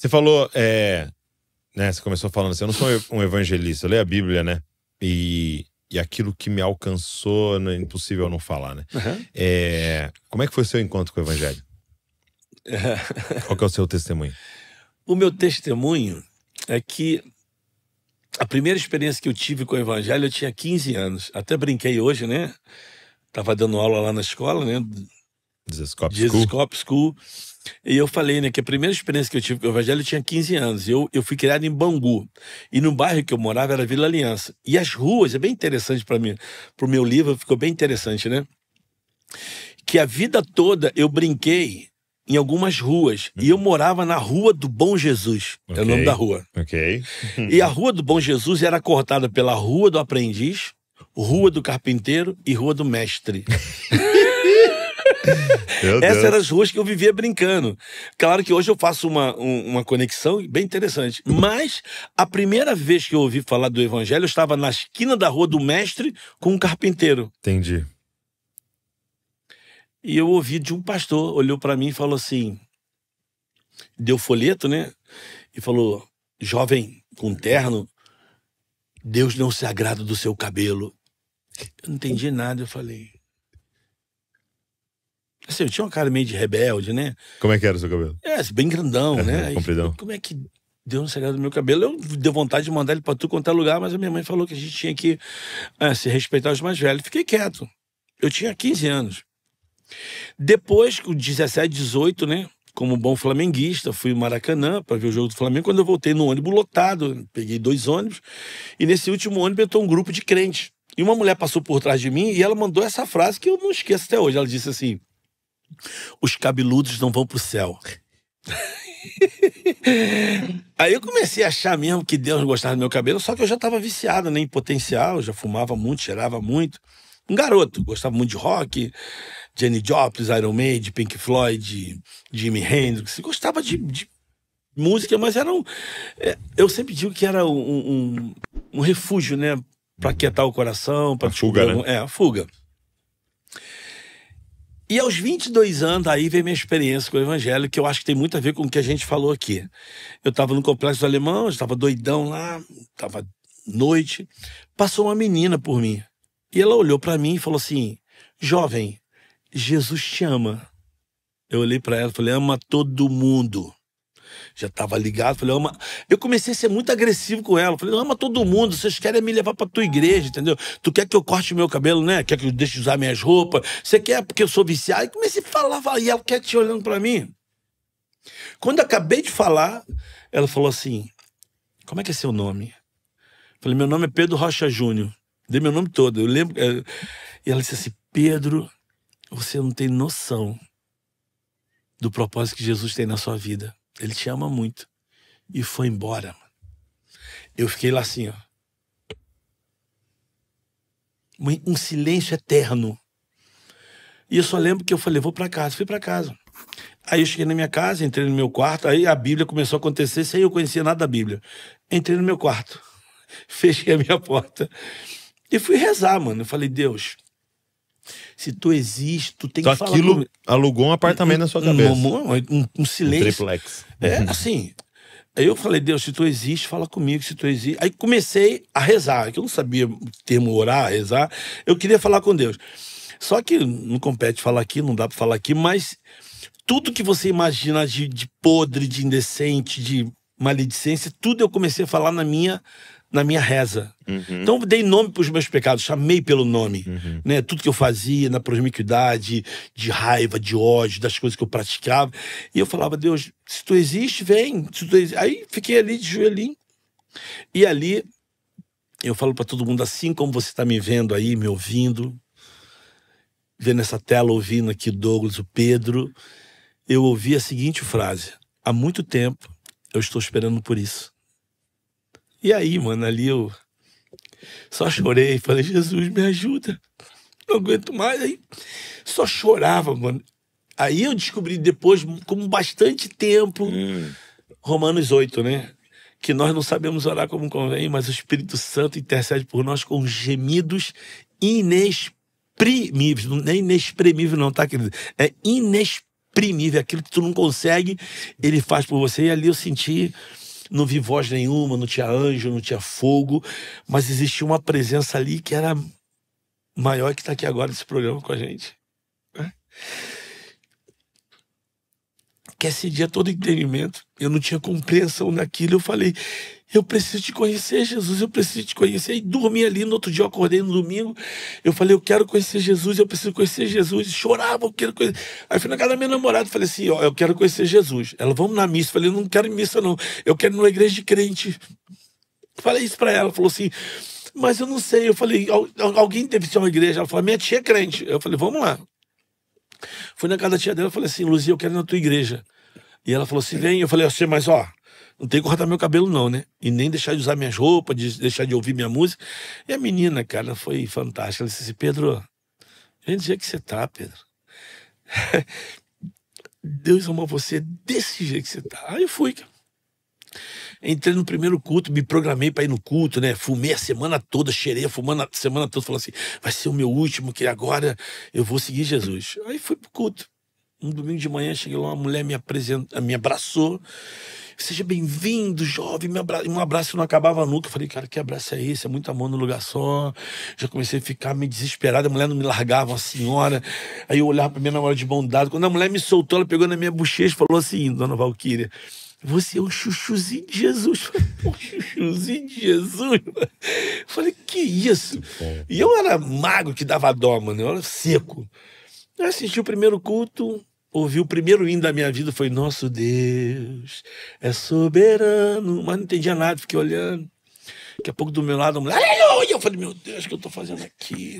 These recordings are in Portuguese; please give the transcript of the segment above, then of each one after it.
Você falou, né? Você começou falando assim, eu não sou um evangelista, eu leio a Bíblia, né? E aquilo que me alcançou, é impossível não falar, né? Uhum. Como é que foi o seu encontro com o evangelho? Qual que é o seu testemunho? O meu testemunho é que a primeira experiência que eu tive com o evangelho, eu tinha 15 anos. Até brinquei hoje, né? Tava dando aula lá na escola, né? Jesus Cop Jesus School? Cop School. E eu falei, né, que a primeira experiência que eu tive com o evangelho eu tinha 15 anos. Eu fui criado em Bangu. E no bairro que eu morava era Vila Aliança. E as ruas, é bem interessante para mim, pro meu livro, ficou bem interessante, né? Que a vida toda eu brinquei em algumas ruas. E eu morava na Rua do Bom Jesus. É o nome da rua. Ok. E a Rua do Bom Jesus era cortada pela Rua do Aprendiz, Rua do Carpinteiro e Rua do Mestre. Essas eram as ruas que eu vivia brincando. Claro que hoje eu faço uma conexão bem interessante. Mas a primeira vez que eu ouvi falar do evangelho, eu estava na esquina da Rua do Mestre com um carpinteiro. Entendi. E eu ouvi de um pastor, olhou para mim e falou assim, deu folheto, né? E falou, jovem com terno, Deus não se agrada do seu cabelo. Eu não entendi nada, eu falei... Assim, eu tinha uma cara meio de rebelde, né? Como é que era o seu cabelo? Bem grandão, né? Aí, compridão. como é que Deus não se agrada do meu cabelo? Eu dei vontade de mandar ele pra tudo quanto é lugar, mas a minha mãe falou que a gente tinha que se respeitar os mais velhos. Fiquei quieto. Eu tinha 15 anos. Depois, com 17, 18, né? Como bom flamenguista, fui no Maracanã para ver o jogo do Flamengo. Quando eu voltei no ônibus lotado, peguei 2 ônibus, e nesse último ônibus entrou um grupo de crentes. E uma mulher passou por trás de mim e ela mandou essa frase que eu não esqueço até hoje. Ela disse assim, os cabeludos não vão pro céu. Aí eu comecei a achar mesmo que Deus não gostava do meu cabelo, só que eu já estava viciado, né, em potencial, já fumava muito, cheirava muito. Um garoto, gostava muito de rock, Jenny Joplin, Iron Maiden, Pink Floyd, Jimi Hendrix, gostava de música, mas era eu sempre digo que era um refúgio, né, para aquietar o coração, para fuga, né? A fuga. E aos 22 anos, aí veio minha experiência com o evangelho, que eu acho que tem muito a ver com o que a gente falou aqui. Eu estava no Complexo Alemão, estava doidão lá, estava noite, passou uma menina por mim. E ela olhou para mim e falou assim, jovem, Jesus te ama. Eu olhei para ela e falei, ama todo mundo. Já estava ligado, falei, ama... Eu comecei a ser muito agressivo com ela. Falei, ama todo mundo, vocês querem me levar pra tua igreja, entendeu? Tu quer que eu corte meu cabelo, né? Quer que eu deixe de usar minhas roupas? Você quer porque eu sou viciado? E comecei a falar, e ela quer te olhando pra mim. Quando eu acabei de falar, ela falou assim, como é que é seu nome? Falei, meu nome é Pedro Rocha Júnior. Dei meu nome todo, eu lembro. E ela disse assim, Pedro, você não tem noção do propósito que Jesus tem na sua vida. Ele te ama muito. E foi embora. Eu fiquei lá assim, ó. Um silêncio eterno. E eu só lembro que eu falei, vou pra casa. Fui pra casa. Aí eu cheguei na minha casa, entrei no meu quarto. Aí a Bíblia começou a acontecer sem eu conhecer nada da Bíblia. Entrei no meu quarto. Fechei a minha porta. E fui rezar, mano. Eu falei, Deus, se tu existe, tu tem que falar aquilo comigo. alugou um apartamento na sua cabeça. Um silêncio. Triplex. Assim. Aí eu falei, Deus, se tu existe, fala comigo, se tu existe. Aí comecei a rezar, que eu não sabia o termo orar, rezar. Eu queria falar com Deus. Só que não compete falar aqui, não dá pra falar aqui, mas tudo que você imagina de podre, de indecente, de maledicência, tudo eu comecei a falar na minha reza. Então dei nome para os meus pecados, chamei pelo nome, né? Tudo que eu fazia na promiscuidade, de raiva, de ódio, das coisas que eu praticava. E eu falava, Deus, se tu existe, vem. Se tu existe. Aí fiquei ali de joelhinho. E ali eu falo para todo mundo, assim como você está me vendo aí, me ouvindo, vendo essa tela, ouvindo aqui o Douglas, o Pedro, eu ouvi a seguinte frase: há muito tempo eu estou esperando por isso. E aí, mano, ali eu só chorei, falei, Jesus, me ajuda, não aguento mais. Aí só chorava, mano. Aí eu descobri depois, com bastante tempo, Romanos 8, né? Que nós não sabemos orar como convém, mas o Espírito Santo intercede por nós com gemidos inexprimíveis. Não é inexprimível não, tá, querido? É inexprimível. inexprimível, aquilo que tu não consegue, ele faz por você. E ali eu senti, não vi voz nenhuma, não tinha anjo, não tinha fogo, mas existia uma presença ali que era maior que está aqui agora nesse programa com a gente. Que esse dia todo entendimento, eu não tinha compreensão naquilo, eu falei, eu preciso te conhecer, Jesus, eu preciso te conhecer. E dormi ali, no outro dia eu acordei no domingo, eu falei, eu quero conhecer Jesus, eu preciso conhecer Jesus. E chorava, eu quero conhecer. Aí fui na casa da minha namorada, falei assim, ó, eu quero conhecer Jesus. Ela, vamos na missa. Eu falei, eu não quero ir missa não, eu quero ir numa igreja de crente. Falei isso pra ela, falou assim, mas eu não sei. Eu falei, alguém deve ser uma igreja. Ela falou, minha tia é crente. Eu falei, vamos lá. Fui na casa da tia dela, falei assim, Luzia, eu quero ir na tua igreja. E ela falou assim, vem. Eu falei assim, mas ó, não tem que cortar meu cabelo não, né? E nem deixar de usar minhas roupas, deixar de ouvir minha música. E a menina, cara, foi fantástica. Ela disse assim, Pedro, vem do jeito que você tá, Pedro. Deus amou você desse jeito que você tá. Aí eu fui, cara. Entrei no primeiro culto, me programei para ir no culto, né? Fumei a semana toda, cheirei fumando a semana toda, falando assim, vai ser o meu último, que agora eu vou seguir Jesus. Aí fui pro culto. Um domingo de manhã, cheguei lá, uma mulher me abraçou. Seja bem-vindo, jovem, um abraço que não acabava nunca. Eu falei, cara, que abraço é esse? É muito amor no lugar só. Já comecei a ficar meio desesperado, a mulher não me largava, uma senhora. Aí eu olhava pra minha namorada de bom dado. Quando a mulher me soltou, ela pegou na minha bochecha e falou assim, dona Valquíria, você é um chuchuzinho de Jesus. Eu falei, um chuchuzinho de Jesus? Eu falei, que isso? E eu era magro que dava dó, mano, eu era seco. Eu assisti o primeiro culto, ouvi o primeiro hino da minha vida, foi nosso Deus é soberano, mas não entendia nada, fiquei olhando. Daqui a pouco do meu lado, a mulher, aleluia! Eu falei, meu Deus, o que eu tô fazendo aqui?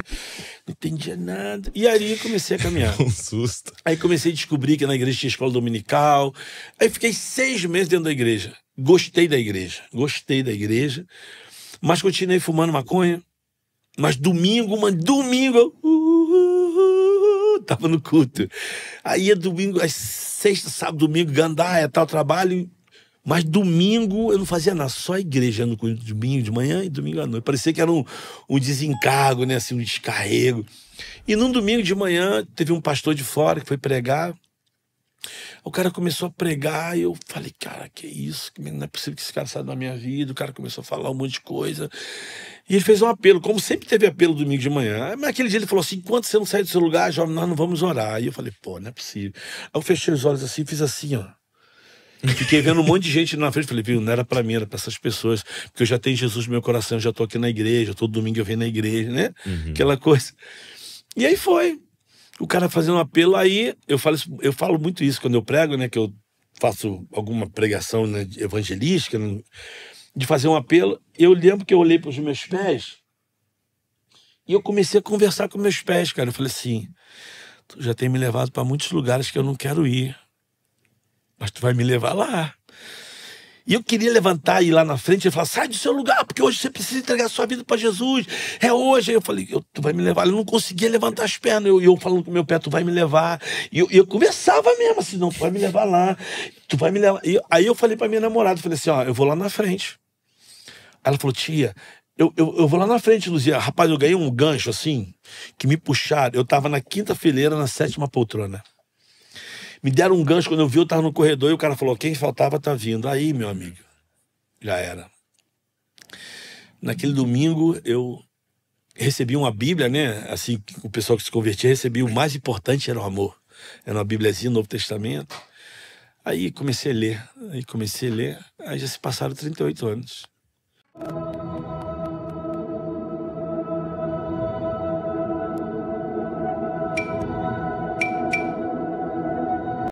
Não entendia nada. E aí comecei a caminhar. Um susto. Aí comecei a descobrir que na igreja tinha escola dominical. Aí fiquei 6 meses dentro da igreja. Gostei da igreja, mas continuei fumando maconha. Mas domingo, tava no culto. Aí é domingo, às sexta, sábado, domingo, gandaia, tal, trabalho. Mas domingo eu não fazia nada, só a igreja no culto, domingo de manhã e domingo à noite. Parecia que era um desencargo, né, assim, um descarrego. E num domingo de manhã teve um pastor de fora que foi pregar. O cara começou a pregar e eu falei, cara, que isso? Não é possível que esse cara saia da minha vida. O cara começou a falar um monte de coisa. E ele fez um apelo, como sempre teve apelo domingo de manhã. Mas aquele dia ele falou assim, enquanto você não sair do seu lugar, jovem, nós não vamos orar. E eu falei, pô, não é possível. Aí eu fechei os olhos assim, fiz assim, ó. Fiquei vendo um monte de gente na frente. Falei, viu, não era pra mim, era pra essas pessoas. Porque eu já tenho Jesus no meu coração, eu já tô aqui na igreja. Todo domingo eu venho na igreja, né? Aquela coisa. E aí foi. O cara fazendo um apelo, aí eu falo muito isso quando eu prego, né? Que eu faço alguma pregação, né, evangelística, de fazer um apelo. Eu lembro que eu olhei para os meus pés e eu comecei a conversar com meus pés, cara. Eu falei assim, tu já tem me levado para muitos lugares que eu não quero ir, mas tu vai me levar lá. E eu queria levantar e ir lá na frente e falar, sai do seu lugar, porque hoje você precisa entregar sua vida para Jesus. É hoje. Aí eu falei, tu vai me levar. Eu não conseguia levantar as pernas. Eu falando com o meu pé, tu vai me levar. E eu conversava mesmo assim, não, tu vai me levar lá. Tu vai me levar. Aí eu falei para minha namorada, falei assim, ó, eu vou lá na frente. Ela falou, tia, eu vou lá na frente, Luzia. Rapaz, eu ganhei um gancho assim, que me puxaram. Eu tava na 5ª fileira, na 7ª poltrona. Me deram um gancho, quando eu vi, eu tava no corredor e o cara falou, quem faltava tá vindo. Aí, meu amigo, já era. Naquele domingo, eu recebi uma Bíblia, né? Assim, o pessoal que se convertia recebia, o mais importante era o amor. Era uma Bíbliazinha, Novo Testamento. Aí comecei a ler, aí já se passaram 38 anos.